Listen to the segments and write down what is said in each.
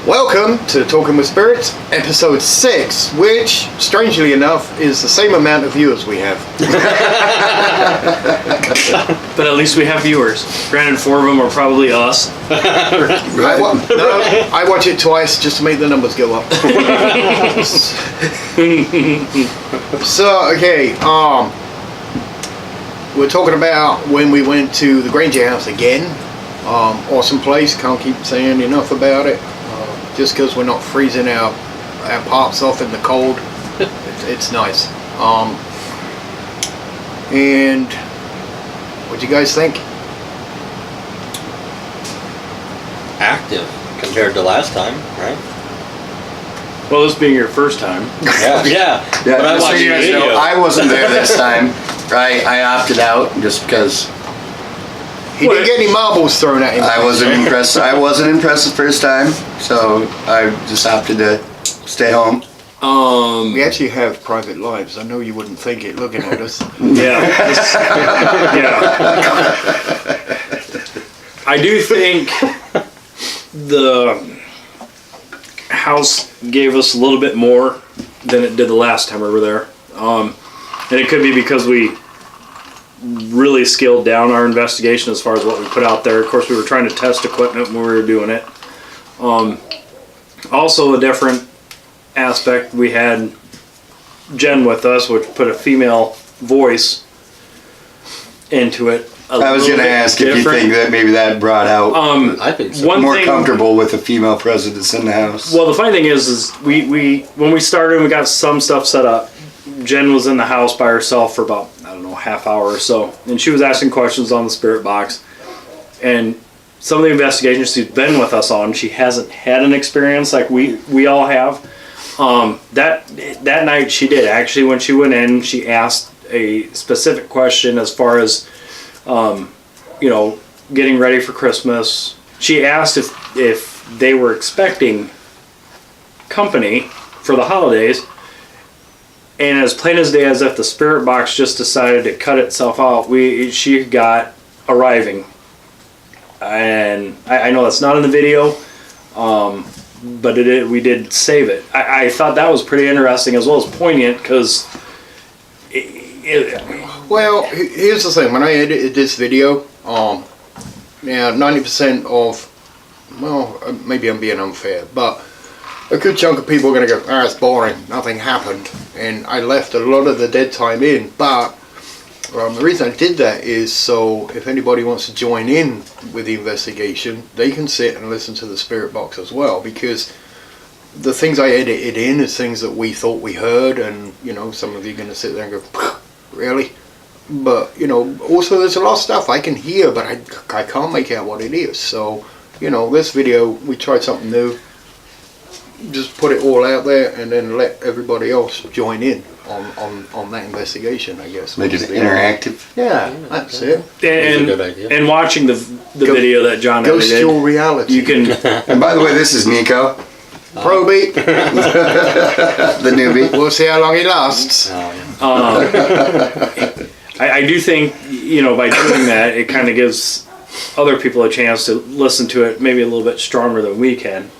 Welcome to Talking with Spirits, episode 6, which, strangely enough, is the same amount of viewers we have. But at least we have viewers. Granted, 4 of them are probably us. I watch it twice just to make the numbers go up. So, okay, we're talking about when we went to the Granger House again. Awesome place, can't keep saying enough about it. Just because we're not freezing our pops off in the cold, it's nice. And what do you guys think? Active compared to last time, right? Well, this being your first time. Yeah. But I watched the video. I wasn't there this time. Right, I opted out just because He didn't get any marbles thrown at him. I wasn't impressed. I wasn't impressed the first time, so I just opted to stay home. We actually have private lives. I know you wouldn't think it looking at us. Yeah. I do think the house gave us a little bit more than it did the last time we were there. And it could be because we really scaled down our investigation as far as what we put out there. Of course, we were trying to test equipment when we were doing it. Also, a different aspect, we had Jen with us, which put a female voice into it. I was going to ask if you think that maybe that brought out I think so. more comfortable with a female presence in the house. Well, the funny thing is we when we started and we got some stuff set up, Jen was in the house by herself for about, I don't know, half hour or so, and she was asking questions on the spirit box. And some of the investigations she's been with us on, she hasn't had an experience like we all have. That night she did. Actually, when she went in, she asked a specific question as far as getting ready for Christmas. She asked if they were expecting company for the holidays. And as plain as day, as if the spirit box just decided to cut itself off, she got arriving. And I know that's not in the video, but we did save it. I thought that was pretty interesting as well as poignant because... Well, here's the thing. When I edited this video, 90% of... Well, maybe I'm being unfair, but... a good chunk of people are going to go, it's boring, nothing happened. And I left a lot of the dead time in, but the reason I did that is so if anybody wants to join in with the investigation, they can sit and listen to the spirit box as well, because the things I edited in is things that we thought we heard, and some of you are going to sit there and go, really? But also there's a lot of stuff I can hear, but I can't make out what it is. So this video, we tried something new. Just put it all out there and then let everybody else join in on that investigation, I guess. Make it interactive. Yeah, that's it. And, a good idea. And watching the video that John Ghost edited, your reality. you can... And by the way, this is Nico, Probate. the newbie. We'll see how long he lasts. I do think, by doing that, it kind of gives other people a chance to listen to it maybe a little bit stronger than we can.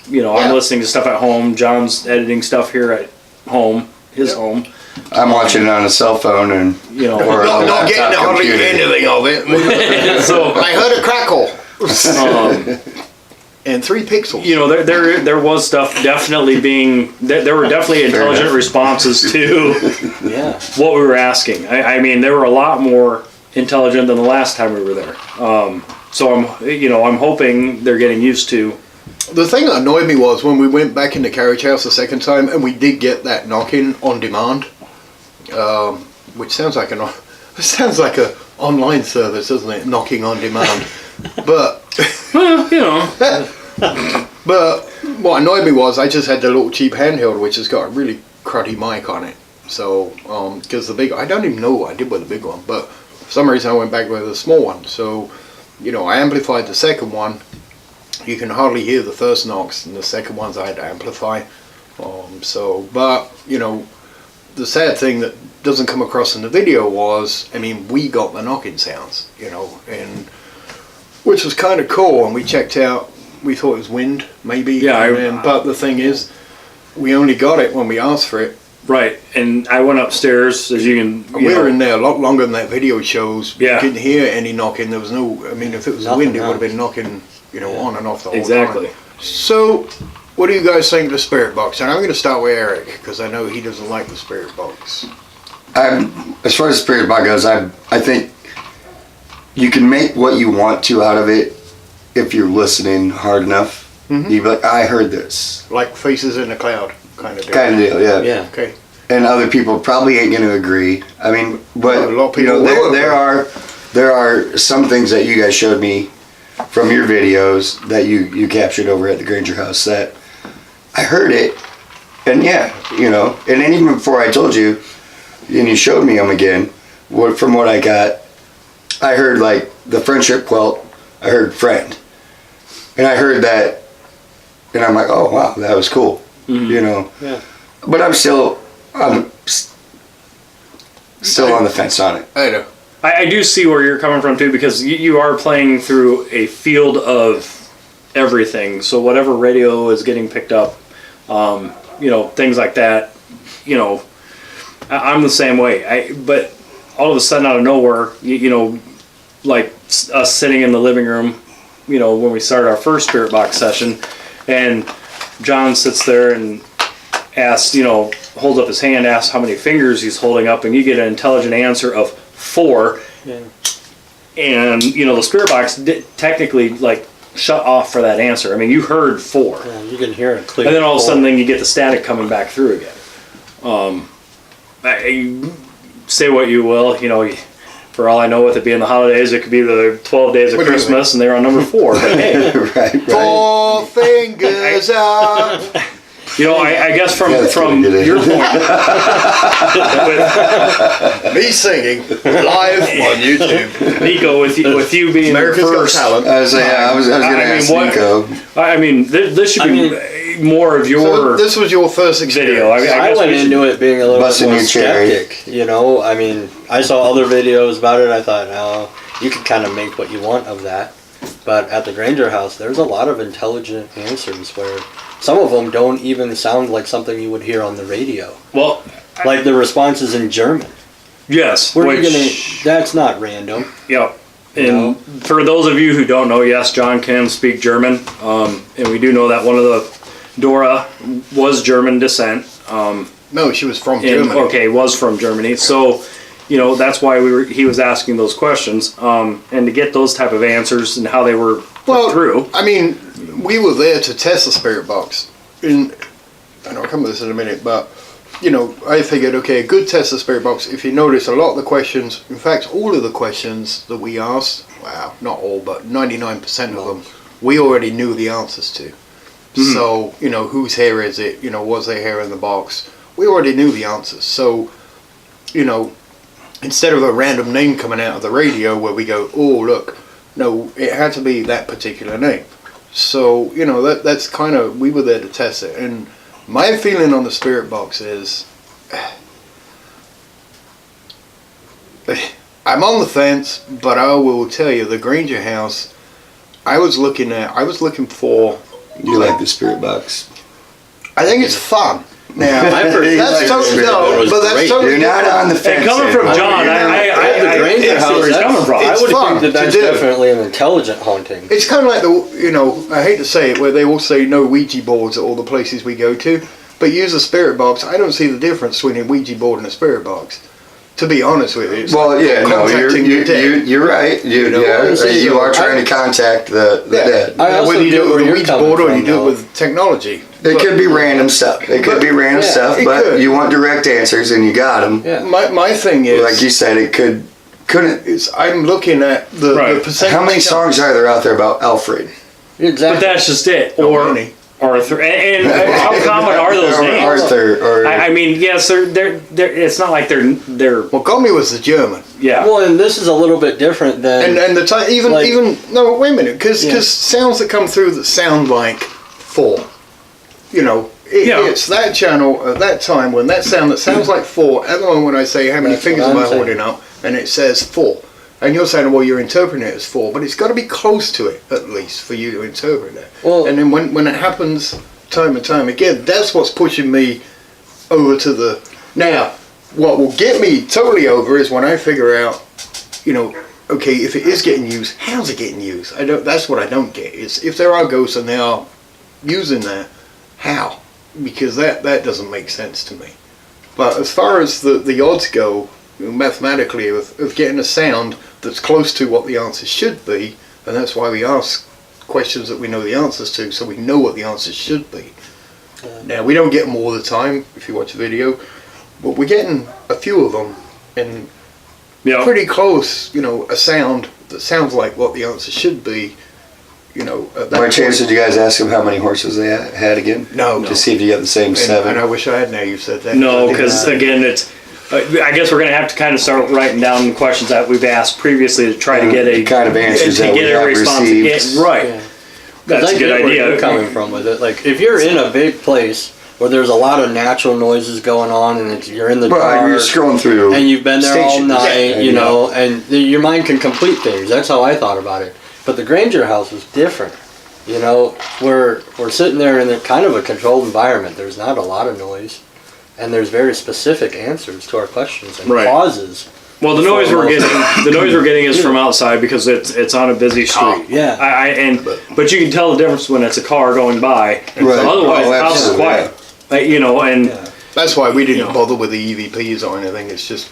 I'm listening to stuff at home. John's editing stuff here at home, his home. I'm watching it on a cell phone and or Not getting hardly anything of it. So I heard a crackle. And 3 pixels. There was stuff definitely being. There were definitely intelligent responses to what we were asking. I mean, there were a lot more intelligent than the last time we were there. So I'm hoping they're getting used to. The thing that annoyed me was when we went back in the carriage house the second time, and we did get that knocking on demand, which sounds like a online service, doesn't it? Knocking on demand. But but what annoyed me was I just had the little cheap handheld, which has got a really cruddy mic on it. So because the big, I don't even know what I did with the big one, but for some reason I went back with the small one. So I amplified the second one. You can hardly hear the first knocks, and the second ones I had to amplify. But the sad thing that doesn't come across in the video was, we got the knocking sounds, and which was kind of cool. And we checked out we thought it was wind, maybe. Yeah, but the thing is, we only got it when we asked for it. Right, and I went upstairs, as you can. We were in there a lot longer than that video shows. Yeah. You couldn't hear any knocking. There was no. I mean, if it was Nothing wind, it would else. have been knocking, on and off the whole Exactly. time. So, what do you guys think of the spirit box? And I'm going to start with Eric because I know he doesn't like the spirit box. As far as the spirit box goes, I think you can make what you want to out of it if you're listening hard enough. Mhm. You'd be like, I heard this. Like Faces in the Cloud kind of deal. Kind of deal, yeah. Yeah. Okay. And other people probably ain't going to agree. I mean, but Well, a lot of people will there are some things that you guys showed me from your videos that you captured over at the Granger House that I heard it, and and then even before I told you, and you showed me them again, from what I got, I heard like the friendship quilt, I heard friend, and I heard that, and I'm like, oh wow, that was cool, Yeah. but I'm still on the fence on it. I know. I do see where you're coming from too, because you are playing through a field of everything. So whatever radio is getting picked up, things like that. I'm the same way. But all of a sudden, out of nowhere, like us sitting in the living room, when we started our first Spirit Box session, and John sits there and asks, holds up his hand, asks how many fingers he's holding up, and you get an intelligent answer of 4. Yeah. And the spirit box technically like shut off for that answer. I mean, you heard 4, Yeah, you can hear it clear. and then all of a sudden, then you get the static coming back through again. Say what you will, for all I know, with it being the holidays, it could be the 12 days of What do you Christmas, and they're on number 4. But hey, right. 4 fingers up. I guess from Yeah, that's from what we did. your point, Me singing live on YouTube. Nico, with you being America's the Got first. Talent. I was going to ask Nico. I mean, this should be more of So your this was your first experience. video. I I guess went we should- into it being a little bit Busting more your cherry. skeptic. I mean, I saw other videos about it. I thought, oh, you could kind of make what you want of that. But at the Granger House, there's a lot of intelligent answers where some of them don't even sound like something you would hear on the radio. Well, Like the responses in German. yes. Where are you gonna? That's not random. Yep. And No. for those of you who don't know, yes, John can speak German, and we do know that one of the Dora was German descent. No, she was from And, Germany. okay, was from Germany. So, that's why he was asking those questions, and to get those type of answers and how they were put through. I mean, we were there to test the spirit box. And I'll come to this in a minute, but I figured, okay, a good test of spirit box. If you notice, a lot of the questions, in fact, all of the questions that we asked, wow, not all, but 99% of them, we already knew the answers to. Mm-hmm. So, whose hair is it? Was there hair in the box? We already knew the answers. So, instead of a random name coming out of the radio where we go, oh, look, no, it had to be that particular name. So, that's kind of, we were there to test it. And my feeling on the spirit box is, I'm on the fence, but I will tell you, the Granger House, I was looking for, You like the spirit box? I think it's fun. Now, I've heard that's totally, it was that's great. totally You're not different. on the fence. And coming from there. John, At the I Granger see where House, he's coming from. I It's would fun think that that's to do. definitely an intelligent haunting. It's kind of like I hate to say it, where they all say no Ouija boards at all the places we go to, but use a spirit box. I don't see the difference between a Ouija board and a spirit box. To be honest with you. It's Well, like yeah, no, contacting your dead. you're right. You are trying to contact the dead. I also Whether you get do it where with a you're Ouija coming board or from, you do it though. with technology. It could be random stuff. It could be random yeah, stuff, it but could. you want direct answers and you got them. Yeah. My thing is, Like you said, it couldn't. I'm looking at the Right. percentage. How many songs are there out there about Alfred? Exactly. But that's just it. Not Or many. Arthur. And how common are those Or names? Arthur, or I mean, yes, they're. It's not like they're. Well, Gomi was the German, Yeah. Well, and this is a little bit different than. and the time even Like- no, wait a minute, because Yeah. sounds that come through that sound like 4, Yeah. it's that channel at that time when that sound that sounds like 4. At the moment when I say how many That's fingers what am I'm I saying. holding up, and it says 4, And you're saying, well, you're interpreting it as 4, but it's got to be close to it, at least, for you to interpret it. Well, And then when it happens time and time again, that's what's pushing me over to the... Now, what will get me totally over is when I figure out, okay, if it is getting used, how's it getting used? That's what I don't get, is if there are ghosts and they are using that, how? Because that doesn't make sense to me. But as far as the odds go, mathematically, of getting a sound that's close to what the answer should be, and that's why we ask questions that we know the answers to, so we know what the answers should be. Now, we don't get them all the time, if you watch a video, but we're getting a few of them, and pretty close, a sound that sounds like what the answer should be, at that By chance, did you guys ask him how many horses they had again? No. To see if you got the same 7. And I wish I had now you said that. No, because again, it's. I guess we're going to have to kind of start writing down the questions that we've asked previously to try to get a kind of answers that we have received. Right. Yeah. That's a good Where idea. you're coming from with it. Like, if you're in a big place where there's a lot of natural noises going on, and you're in the dark, You're scrolling through, and you've been there all stations. night, Yeah. and your mind can complete things. That's how I thought about it. But the Granger House was different. We're sitting there in kind of a controlled environment. There's not a lot of noise, and there's very specific answers to our questions and pauses. Well, the noise we're getting is from outside because it's on a busy street. Yeah. But you can tell the difference when it's a car going by. Right. Otherwise, the house is Absolutely, quiet. That's why we didn't bother with the EVPs or anything. It's just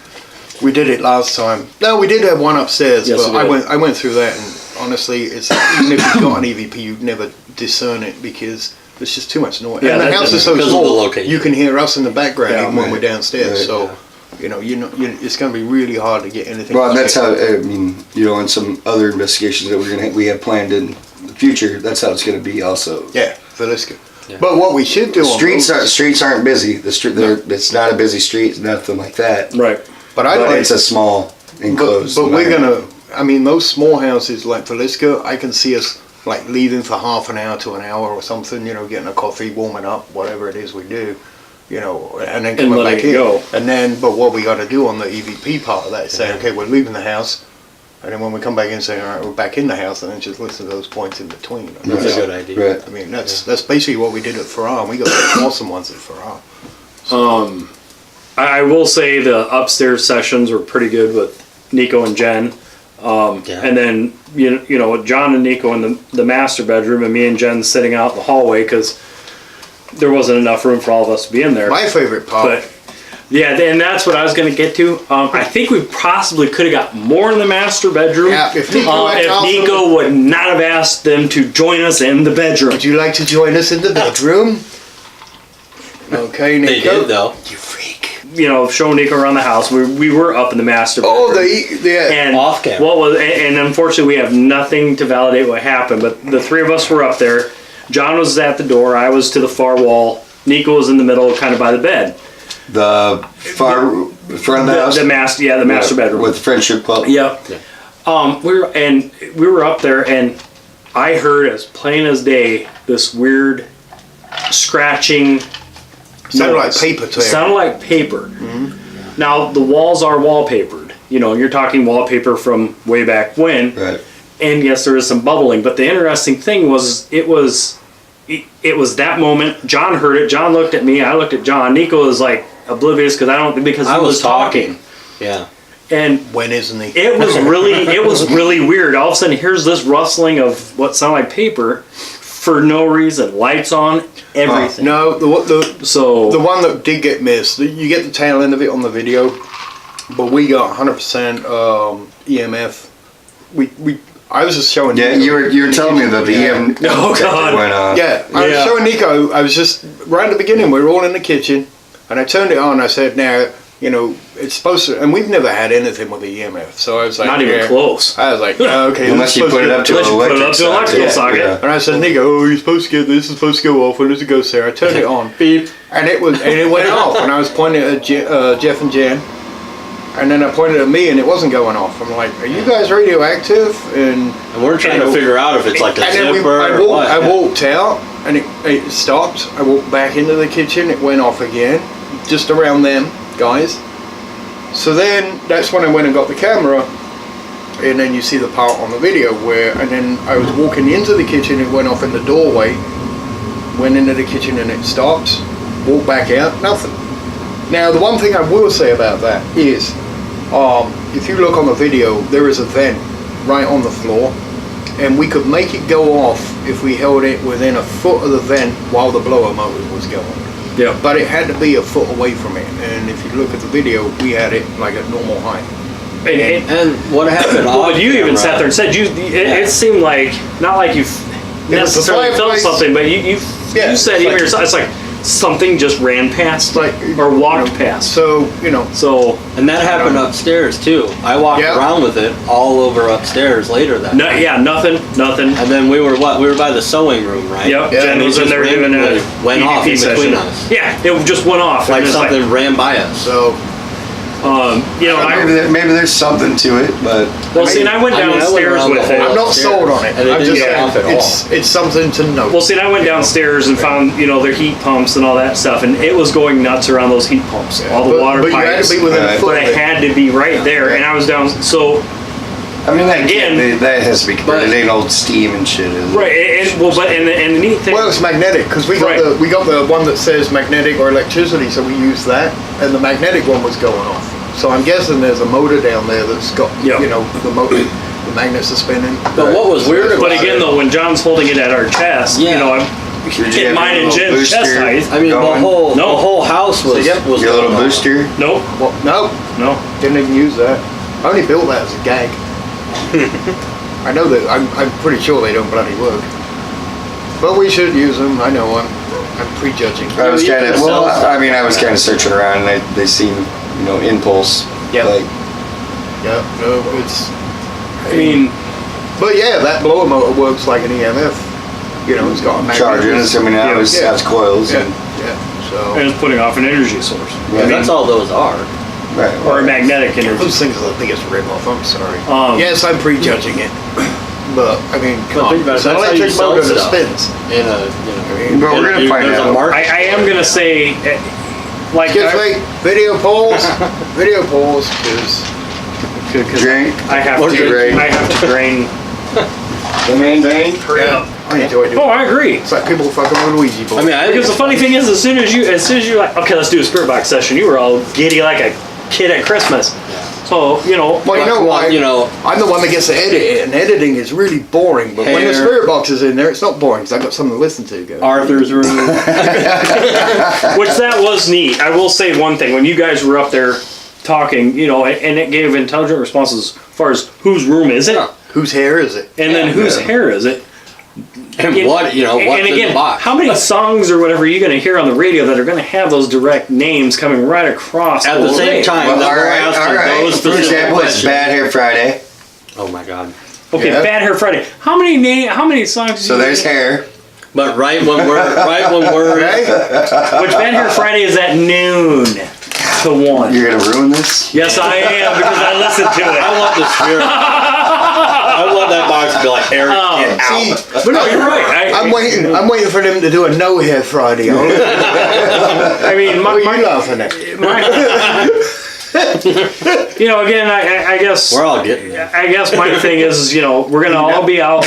we did it last time. No, we did have one upstairs, Yes, but I went through that, and honestly, it's even if you've got an EVP, you'd never discern it because there's just too much noise. Yeah, and the house is so because of the small, location. you can hear us in the background Yeah, even when we're downstairs. Right. So it's going to be really hard to get anything. Well, and that's how, in some other investigations that we have planned in the future, that's how it's going to be also. Yeah, Villisca. Yeah. But what we should do Streets aren't busy. It's not a busy street, nothing like that. Right. but I But don't. it's a small enclosed. But we're environment. those small houses like Villisca, I can see us like leaving for half an hour to an hour or something, getting a coffee, warming up, whatever it is we do, and then coming letting back it in. go. And then, but what we got to do on the EVP part of that is say, okay, we're leaving the house, and then when we come back in, say, all right, we're back in the house, and then just listen to those points in between. That's a good idea. Right. I mean, that's basically what we did at Farrar. We got some awesome ones at Farrar. I will say the upstairs sessions were pretty good with Nico and Jen. And then, with John and Nico in the master bedroom and me and Jen sitting out in the hallway because there wasn't enough room for all of us to be in there. My favorite part. But yeah, and that's what I was going to get to. I think we possibly could have got more in the master bedroom Yeah, if Nico had if also- Nico would not have asked them to join us in the bedroom. Would you like to join us in the bedroom? Okay, Nico. They did, though. You freak. Showing Nico around the house. We were up in the master bedroom. Oh, the And Off camera. what was and unfortunately we have nothing to validate what happened, but the three of us were up there. John was at the door, I was to the far wall, Nico was in the middle, kind of by the bed. The far front of the house? The master bedroom. With Friendship Club? Yep. We were up there, and I heard as plain as day this weird scratching. Sounded like noise. paper tear. Sounded like paper. Now the walls are wallpapered. You're talking wallpaper from way back when. Right. And yes, there is some bubbling. But the interesting thing was, it was that moment. John heard it. John looked at me. I looked at John. Nico was like oblivious because he was talking. Yeah. And When isn't he? it was really weird. All of a sudden, here's this rustling of what sounded like paper for no reason. Lights on, everything. No, the So one that did get missed, you get the tail end of it on the video, but we got 100% EMF. I was just showing. Yeah, Nico. you were telling me that the EM Oh, God. went off. Yeah, I was Yeah. showing Nico. I was just right at the beginning. We were all in the kitchen, and I turned it on. I said, "Now, it's supposed to." And we've never had anything with the EMF, so I was like, not even yeah. close. I was like, oh, okay. Unless this you is put it up to an Unless you put it electric up to an electrical socket. Yeah. And I said, Nico, you're supposed to get this. Is supposed to go off when there's a ghost there. I turned it on, Beep. and it went off. And I was pointing at Jeff and Jen, and then I pointed at me, and it wasn't going off. I'm like, are you guys radioactive? And And we're trying to figure out if it's like a and then zipper or what. I walked out, and it stopped. I walked back into the kitchen. It went off again, just around them guys. So then that's when I went and got the camera, and then you see the part on the video where, and then I was walking into the kitchen, it went off in the doorway, went into the kitchen and it stopped, walked back out, nothing. Now the one thing I will say about that is, if you look on the video, there is a vent right on the floor, and we could make it go off if we held it within a foot of the vent while the blower motor was going. Yeah. But it had to be a foot away from it, and if you look at the video, we had it like at normal height. And what happened? Well, you even sat there and said it seemed like, not like you necessarily felt something, but you said even yourself, it's like something just ran past, or walked past. So and that happened upstairs too. I walked around with it all over upstairs later that night. Yeah, nothing. And then we were by the sewing room, right? Yep. Jen was in there doing a went off in between session. us. Yeah, it just went off. Like something ran by us. So. Maybe there's something to it, but and I went downstairs with it. I'm not sold on it. I'm just saying it's something to note. Well, and I went downstairs and found their heat pumps and all that stuff, and it was going nuts around those heat pumps, all the water pipes. You had to be within a foot. But it had to be right there, and I was down. So. I mean, that has to be converted. It ain't old steam and shit, is it? Right, and the neat thing. Well, it's magnetic because we got the one that says magnetic or electricity, so we used that, and the magnetic one was going off. So I'm guessing there's a motor down there that's got the motor, the magnets are spinning. But what was weird about But again, though, when John's holding it at our chest, I'm getting mine and Jen's chest height. I mean, the whole house was your little booster. Nope. Well, no, didn't even use that. I only built that as a gag. I know that I'm pretty sure they don't bloody work, but we should use them. I know I'm prejudging. I was kind of I was kind of searching around, and they seem impulse. Yeah. But that blower motor works like an EMF. It's got a magnet. Charging and something has coils. So and it's putting off an energy source. Yeah, that's all those are. Right. Or a magnetic energy. Those things are the biggest rip-off. I'm sorry. Yes, I'm prejudging it, but I mean, come on. It's an electric motor that spins. But we're gonna find out. I am gonna say, excuse me, video pause, because drink. I have to drain. The main drain. Yeah. I enjoy doing it. Oh, I agree. It's like people fucking with Luigi board. I mean, because the funny thing is, as soon as you like, okay, let's do a spirit box session, you were all giddy like a kid at Christmas. So I'm the one that gets to edit it, and editing is really boring. But when the spirit box is in there, it's not boring because I've got something to listen to. Guys. Arthur's room. Which that was neat. I will say one thing: when you guys were up there talking, and it gave intelligent responses as far as whose room is it, whose hair is it, and then whose hair is it. And what's in the box? How many songs or whatever are you going to hear on the radio that are going to have those direct names coming right across at the same time? Well, all right. For example, it's Bad Hair Friday. Oh my God. Okay, Bad Hair Friday. How many songs? So there's hair. But right when we're Which Bad Hair Friday is at noon to 1. You're gonna ruin this? Yes, I am, because I listened to it. I want the spirit. I want that box to be like, Eric, get out. But no, you're right. I'm waiting for them to do a no hair Friday. I mean, what are you laughing at? Again, I guess we're all getting there. I guess my thing is, we're gonna all be out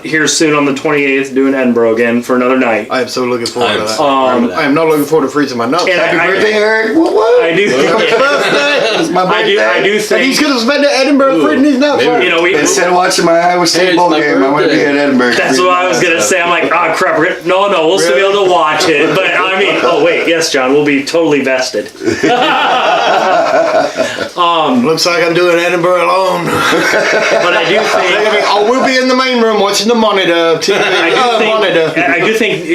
here soon on the 28th doing Edinburgh again for another night. I am so looking forward to that. I am not looking forward to freezing my nuts. Happy birthday, Eric! What? I do. It's my birthday. I do think. And he's gonna spend it at Edinburgh freezing his nuts. Instead of watching my Iowa State bowl game, I'm gonna be at Edinburgh. That's what I was gonna say. I'm like, oh crap, no, we'll still be able to watch it. But I mean, oh wait, yes, John, we'll be totally vested. Looks like I'm doing Edinburgh alone. But I do think we'll be in the main room watching the monitor. TV. I do think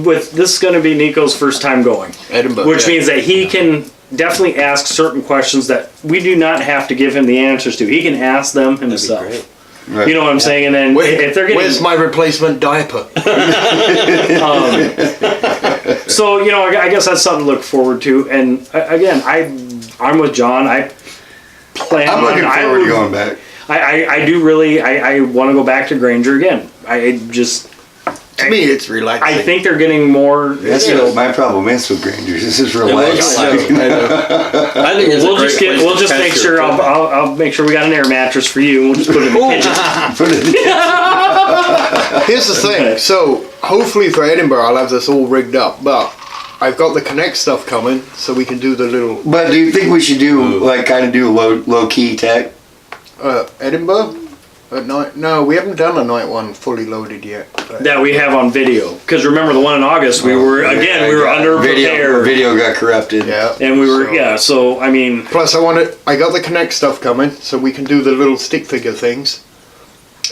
with this is going to be Nico's first time going, Edinburgh, which means that he can definitely ask certain questions that we do not have to give him the answers to. He can ask them himself. Right. You know what I'm saying? And then if they're getting, where's my replacement diaper? So I guess that's something to look forward to. And again, I'm with John. I'm looking forward to going back. I do really. I want to go back to Granger again. To me, it's relaxing. I think they're getting more. That's what my problem is with Grangers. This is It was relaxing. relaxing. I think it's We'll a great place we'll to just test make your sure. equipment. I'll make sure we got an air mattress for you. And we'll just put it in the kitchen. Here's the thing. So hopefully for Edinburgh, I'll have this all rigged up. But I've got the Connect stuff coming, so we can do the little But do you think we should do kind of do low key tech? Edinburgh at night. No, we haven't done a night one fully loaded yet. That we have on video. Because remember the one in August, we were under prepared. Video got corrupted. Yeah. And we were So I mean, Plus, I got the Connect stuff coming, so we can do the little stick figure things,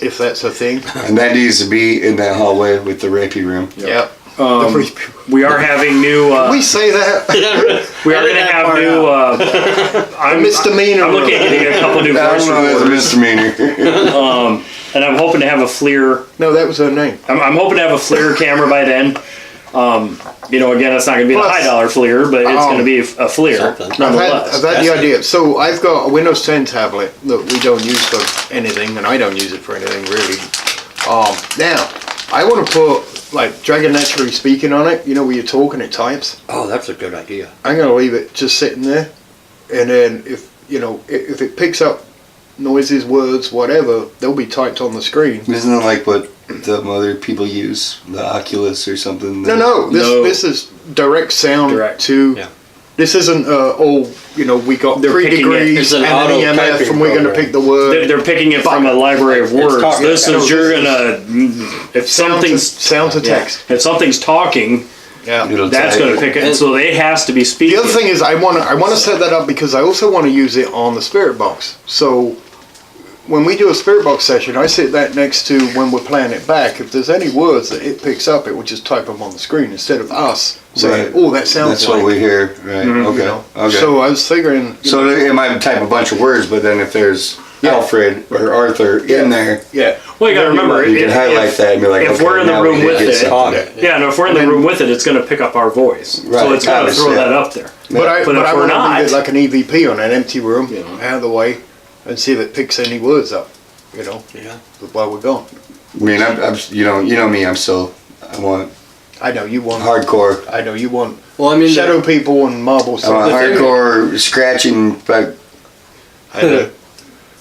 if that's a thing. And that needs to be in that hallway with the rapey room. Yep. we are having new. We say that. We are going to have new. I'm misdemeanor I'm looking at getting a couple new I voice don't know, it's a recorders, misdemeanor. and I'm hoping to have a FLIR. No, that was her name. I'm hoping to have a FLIR camera by then. Again, it's not going to be the Plus- high dollar FLIR, but it's going to be a FLIR Something. nonetheless. I've had the idea. So I've got a Windows 10 tablet that we don't use for anything, and I don't use it for anything really. Now, I want to put like Dragon Naturally Speaking on it, where you talk and it types. Oh, that's a good idea. I'm going to leave it just sitting there, and then if it picks up noises, words, whatever, they'll be typed on the screen. Isn't it like what the other people use, the Oculus or something? No. This is direct sound Direct. to. Yeah. This isn't we got They're 3 picking it. degrees It's an and auto an EMF, typing and we're going to program. pick the word. They're picking it from a library of words. talking. This No, is you're this gonna if something's sound to text. if something's talking, Yeah. It'll that's tell going you. to pick it. So it has to be The speaking. other thing is I want to set that up because I also want to use it on the Spirit Box. So when we do a Spirit Box session, I sit that next to when we're playing it back. If there's any words that it picks up, it will just type them on the screen instead of us saying, Right. "Oh, that sounds That's like." what we hear, right? Okay. Okay. So I was figuring. So it might type a bunch of words, but then if there's Alfred or Arthur in there, Yeah. Well, you got to remember, you can highlight that and be like, if okay, we're in the now room we with get it, something. if we're in the room with it, it's going to pick up our voice. Right, So it's going to throw obviously. that up there. But I if we're want to not- leave it like an EVP on an empty room, out of the way, and see if it picks any words up. Yeah. While we're gone. I mean, I'm you know me, I want I know you want. hardcore. I know you want. Well, I mean, Shadow people and marble I want stuff. hardcore scratching, but I know.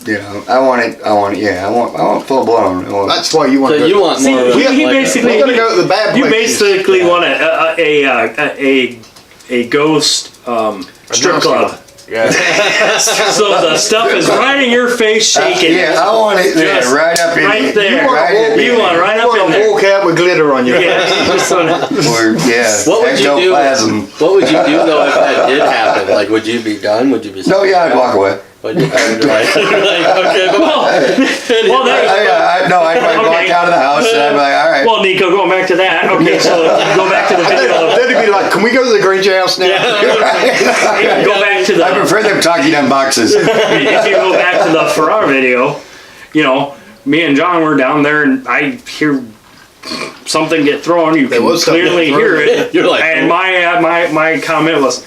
I want full blown. That's why you want. so to you want See, more of he like basically- We're gonna go to the bad You places. basically want a ghost strip club. Yeah. So the stuff is right in your face, shaking. I want it there, Just right up in right it. there. You want to walk, You want right up in there. walk out with glitter on your Yeah, face. you just wanna- Or What would you do? ectoplasm. What would you do though if that did happen? Like, would you be done? Would you be? No, I'd walk away. Would you? I'd be like, okay, well, I'd walk Okay. out of the house and I'd be like, all right. well, Nico, going back to that. Okay, so you go back to the video. Then it'd be like, can we go to the Granger House now? Go back to I the. prefer them talking on boxes. If you go back to the Farrar video, me and John were down there, and I hear something get thrown. You can was something clearly get thrown. hear it. You're like, and my comment was,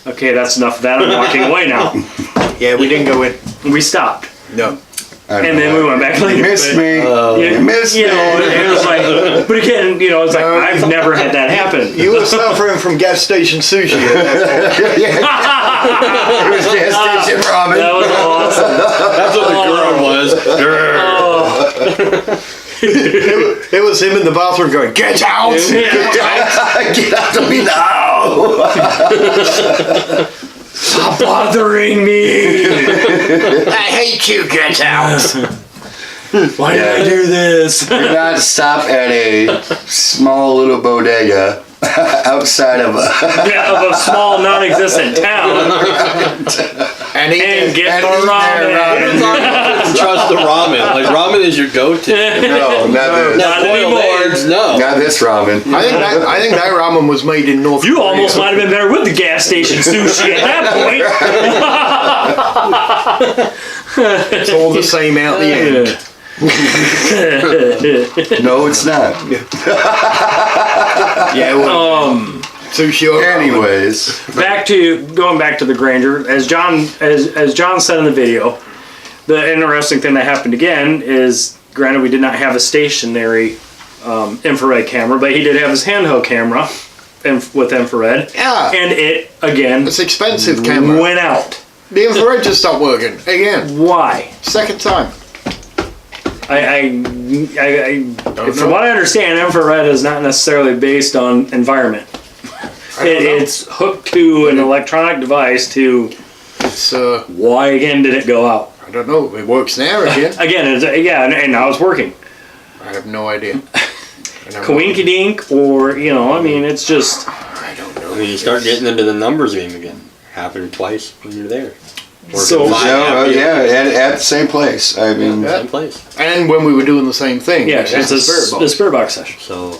okay, that's enough of that. I'm walking away now. Yeah, we didn't go in. We stopped, No. and then we went back later. You missed me. You You missed me. it was like, but again, it's like I've never had that happen. You were suffering from gas station sushi at that point. It was gas station ramen. That was awesome. that's what the girl was. It was him in the bathroom going, get out! Get out of me now. Stop bothering me. I hate you, get out! Why did I do this? Do not stop at a small little bodega outside of a. Of a small, non-existent town, And and get and the eat their ramen. ramen. Trust the ramen. Like ramen is your go-to. No, not this. Not Boiled anymore. eggs, no. Not this ramen. I think that ramen was made in North You Korea. almost might have been better with the gas station sushi at that point. It's all the same out the end. No, it's not. Yeah, well, sushi or ramen. Anyways, Going back to the Granger, as John said in the video, the interesting thing that happened again is, granted, we did not have a stationary infrared camera, but he did have his handheld camera with infrared. Yeah. And it, again, It's expensive camera. went out. The infrared just stopped working again. Why? Second time. From what I understand, infrared is not necessarily based on environment. I don't know. It's hooked to an electronic device to. It's Why again did it go out? I don't know. It works now again. Again, and now it's working. I have no idea. Coinky dink, or it's just. I don't know. I mean, you start getting into the numbers game again. Happened twice when you're there. So- Working No, five, at the same place. I mean, same place. And when we were doing the same thing. Yeah, at it's the a Spirit Box. the Spirit Box session. So